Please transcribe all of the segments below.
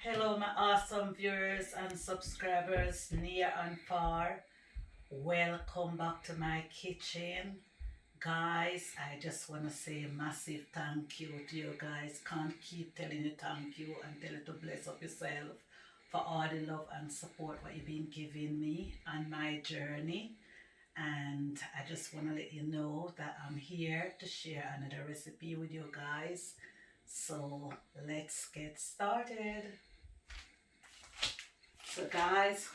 Hello, my awesome viewers and subscribers near and far. Welcome back to my kitchen. Guys, I just want to say a massive thank you to you guys. Can't keep telling you thank you and tell you to bless up yourself for all the love and support what you've been giving me on my journey. And I just want to let you know that I'm here to share another recipe with you guys. So let's get started. So guys,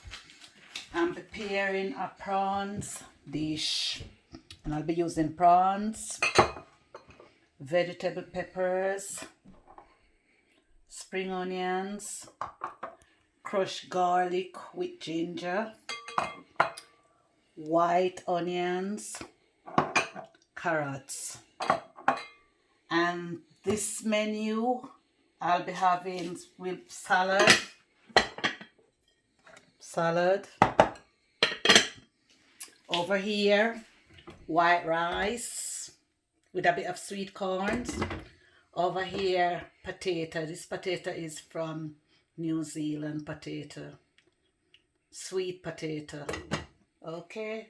I'm preparing a prawns dish and I'll be using prawns, vegetable peppers, spring onions, crushed garlic with ginger, white onions, carrots. And this menu I'll be having with salad. Over here, white rice with a bit of sweet corns. Over here, potato. This potato is from New Zealand potato. Sweet potato. Okay.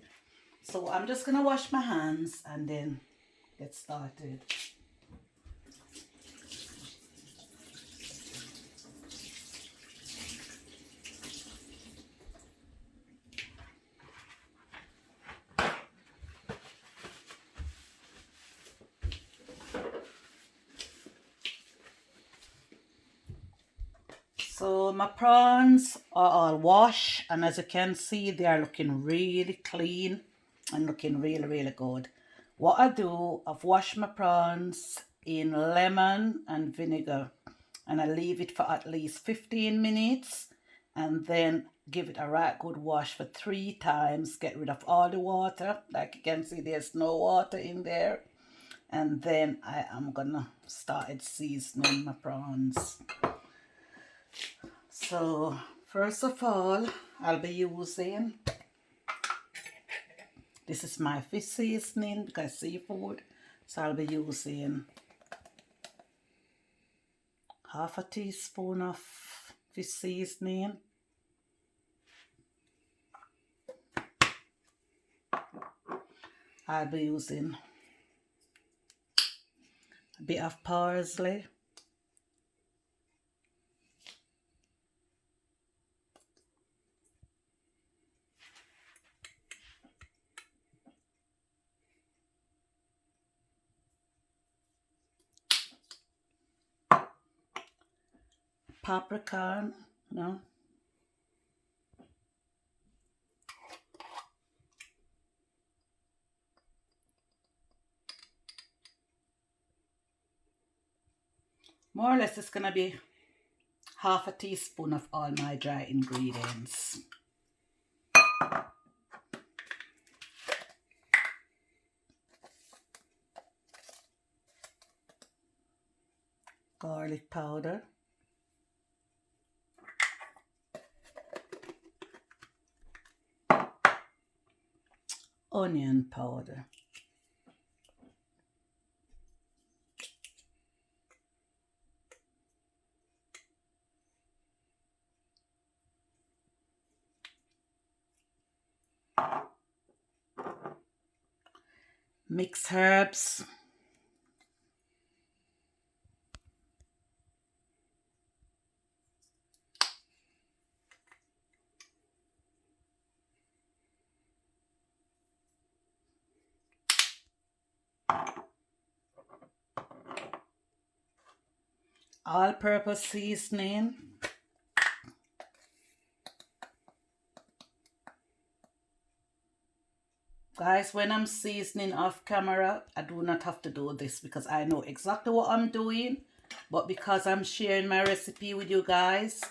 So I'm just going to wash my hands and then get started. So my prawns are all washed, and as you can see, they are looking really clean and looking really good. What I do, I've washed my prawns in lemon and vinegar, and I leave it for at least 15 minutes and then give it a right good wash for 3 times. Get rid of all the water. Like you can see, there's no water in there. And then I am gonna start seasoning my prawns. So first of all, I'll be using, this is my fish seasoning because seafood. So I'll be using half a teaspoon of fish seasoning, I'll be using a bit of parsley, paprika, no, more or less it's gonna be half a teaspoon of all my dry ingredients. Garlic powder, onion powder, mixed herbs, all-purpose seasoning, guys. When I'm seasoning off camera, I do not have to do this because I know exactly what I'm doing, but because I'm sharing my recipe with you guys,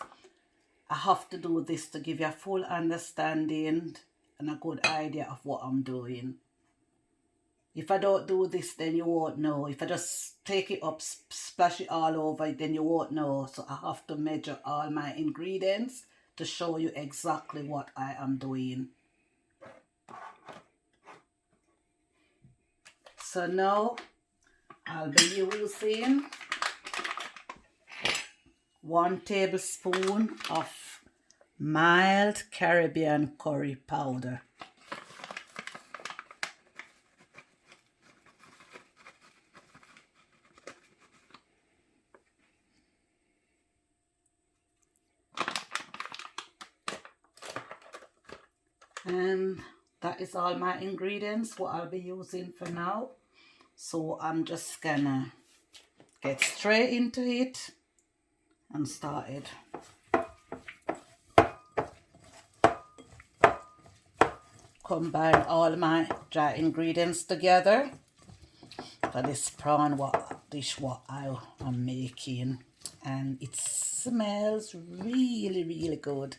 I have to do this to give you a full understanding and a good idea of what I'm doing. If I don't do this, then you won't know. If I just take it up, splash it all over, then you won't know. So I have to measure all my ingredients to show you exactly what I am doing. So now I'll be using 1 tablespoon of mild Caribbean curry powder. And that is all my ingredients, what I'll be using for now. So I'm just gonna get straight into it and start it. Combine all my dry ingredients together for this prawn dish what I am making, and it smells really good.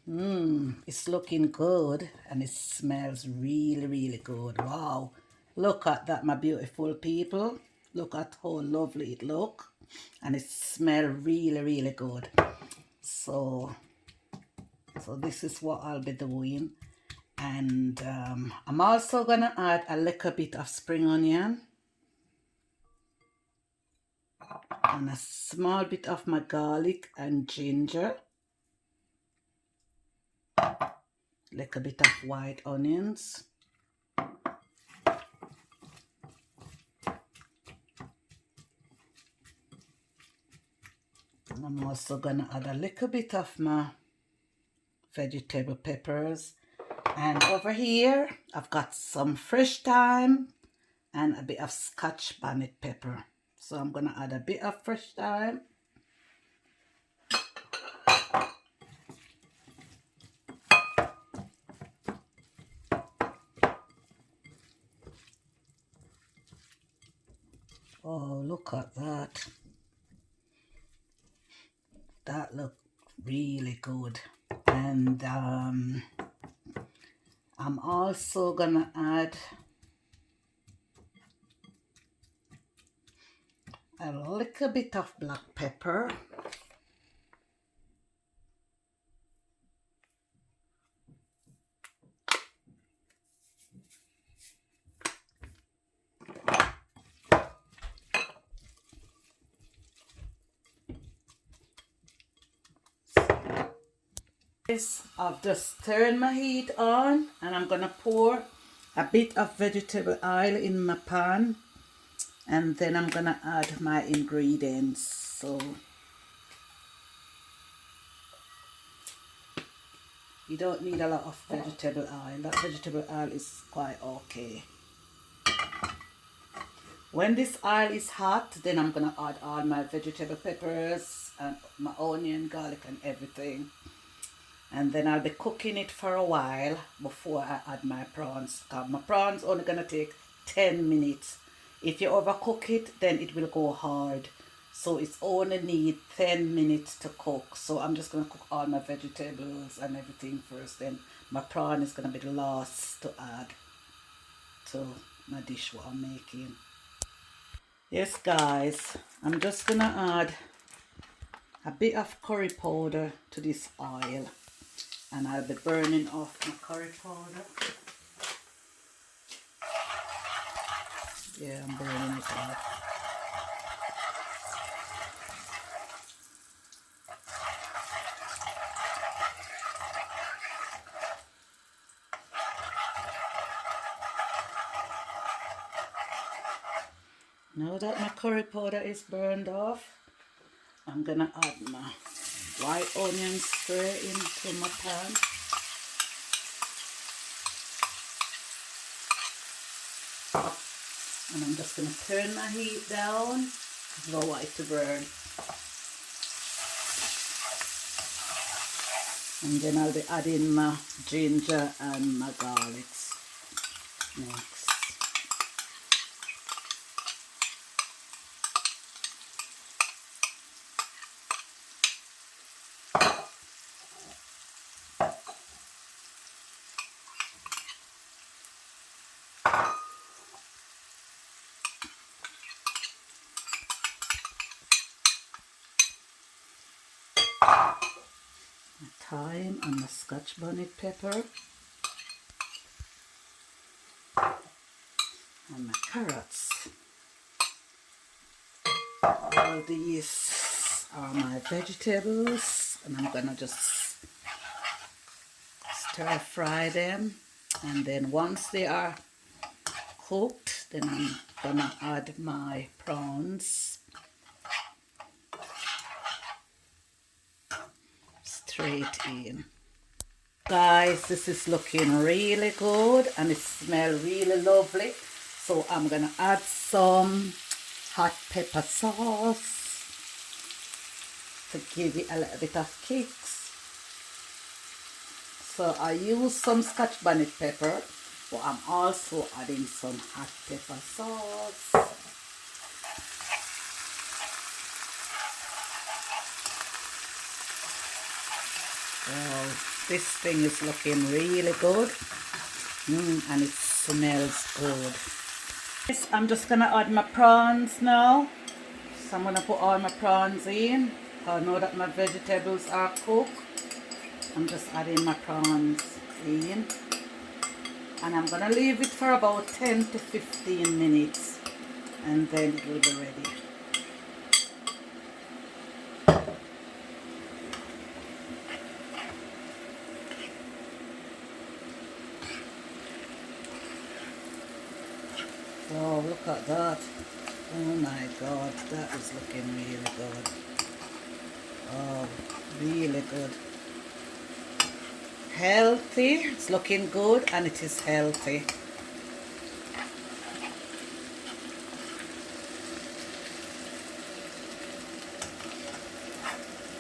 It's looking good and it smells really good. Wow, look at that, my beautiful people. Look at how lovely it look, and it smells really good. So this is what I'll be doing. And I'm also gonna add a little bit of spring onion and a small bit of my garlic and ginger, little bit of white onions, and I'm also gonna add a little bit of my vegetable peppers. And over here I've got some fresh thyme and a bit of Scotch bonnet pepper. So I'm gonna add a bit of fresh thyme, oh, look at that. That looks really good. And I'm also gonna add a little bit of black pepper, I've just turned my heat on, and I'm gonna pour a bit of vegetable oil in my pan, and then I'm gonna add my ingredients. So you don't need a lot of vegetable oil. That vegetable oil is quite okay. When this oil is hot, then I'm gonna add all my vegetable peppers and my onion, garlic and everything. And then I'll be cooking it for a while before I add my prawns. My prawns only gonna take 10 minutes. If you overcook it, then it will go hard. So it's only need 10 minutes to cook. So I'm just gonna cook all my vegetables and everything first. Then my prawn is gonna be the last to add to my dish what I'm making. Yes guys, I'm just gonna add a bit of curry powder to this oil. And I'll be burning off my curry powder. Yeah, I'm burning it off. Now that my curry powder is burned off, I'm gonna add my white onions straight into my pan. And I'm just gonna turn my heat down, lower it to burn. And then I'll be adding my ginger and my garlics next. Thyme and the Scotch bonnet pepper and my carrots. All these are my vegetables, and I'm gonna just stir fry them, and then once they are cooked, then I'm gonna add my prawns straight in. Guys, this is looking really good and it smells really lovely. So I'm gonna add some hot pepper sauce to give it a little bit of kicks. So I use some Scotch bonnet pepper, but I'm also adding some hot pepper sauce. Wow, this thing is looking really good, and it smells good. I'm just gonna add my prawns now. So I'm gonna put all my prawns in. I know that my vegetables are cooked. I'm just adding my prawns in, and I'm gonna leave it for about 10 to 15 minutes, and then it will be ready. Oh, look at that. Oh my God, that is looking really good. Oh, really good. Healthy, it's looking good, and it is healthy.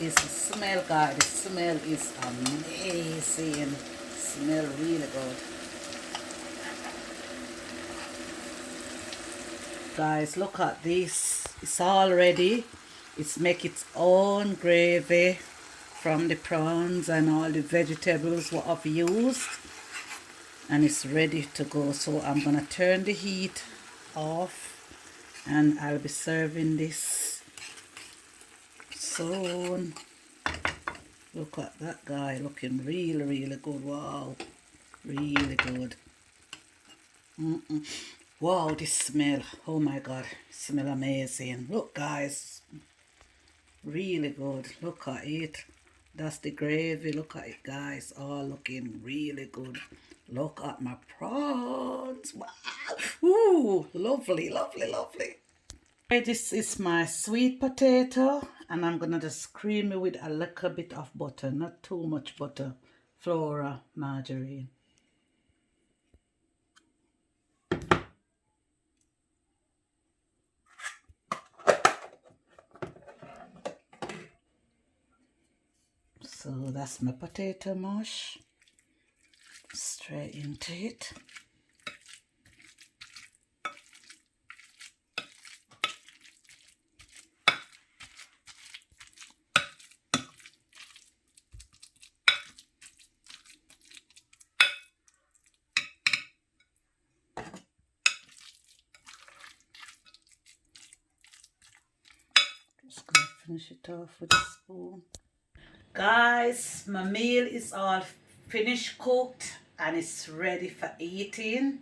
It's the smell, guys. The smell is amazing. Smell really good. Guys, look at this. It's all ready. It's make its own gravy from the prawns and all the vegetables what I've used, and it's ready to go. So I'm gonna turn the heat off and I'll be serving this soon. Look at that, guy, looking really, really good. Wow, really good. Wow, this smell, oh my God, smell amazing. Look, guys, really good. Look at it. That's the gravy. Look at it, guys, all looking really good. Look at my prawns. Wow. Ooh, lovely, lovely, lovely. Okay, this is my sweet potato, and I'm gonna just cream it with a little bit of butter, not too much butter. Flora margarine. So that's my potato mash. Straight into it. Just gonna finish it off with a spoon. Guys, my meal is all finished cooked and it's ready for eating,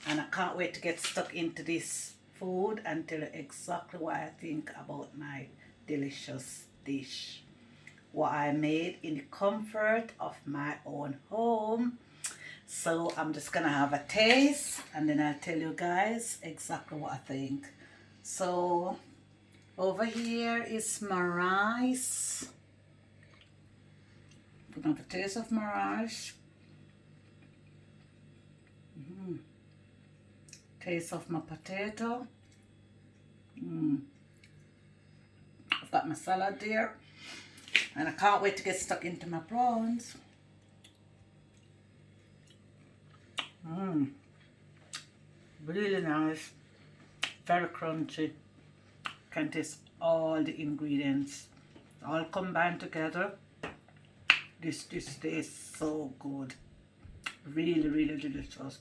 and I can't wait to get stuck into this food and tell you exactly what I think about my delicious dish, what I made in the comfort of my own home. So I'm just gonna have a taste and then I'll tell you guys exactly what I think. So over here is my rice. Gonna have a taste of my rice. Taste of my potato. I've got my salad there, and I can't wait to get stuck into my prawns. Really nice, very crunchy. Can taste all the ingredients all combined together. This tastes so good. Really, really delicious.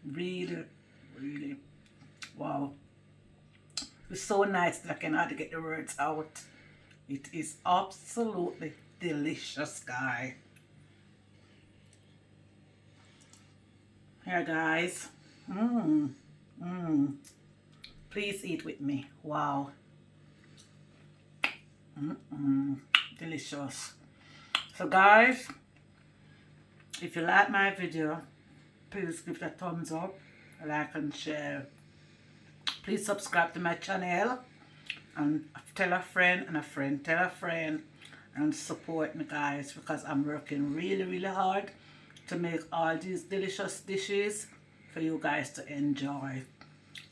Really, really, wow. It's so nice that I can hardly get the words out. It is absolutely delicious, guys. Here, guys. Please eat with me. Wow. Delicious. So guys, if you like my video, please give it a thumbs up, like and share. Please subscribe to my channel and tell a friend and a friend tell a friend, and support me guys, because I'm working really hard to make all these delicious dishes for you guys to enjoy.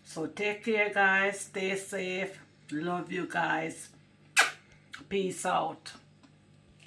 So take care guys, stay safe, love you guys, peace out.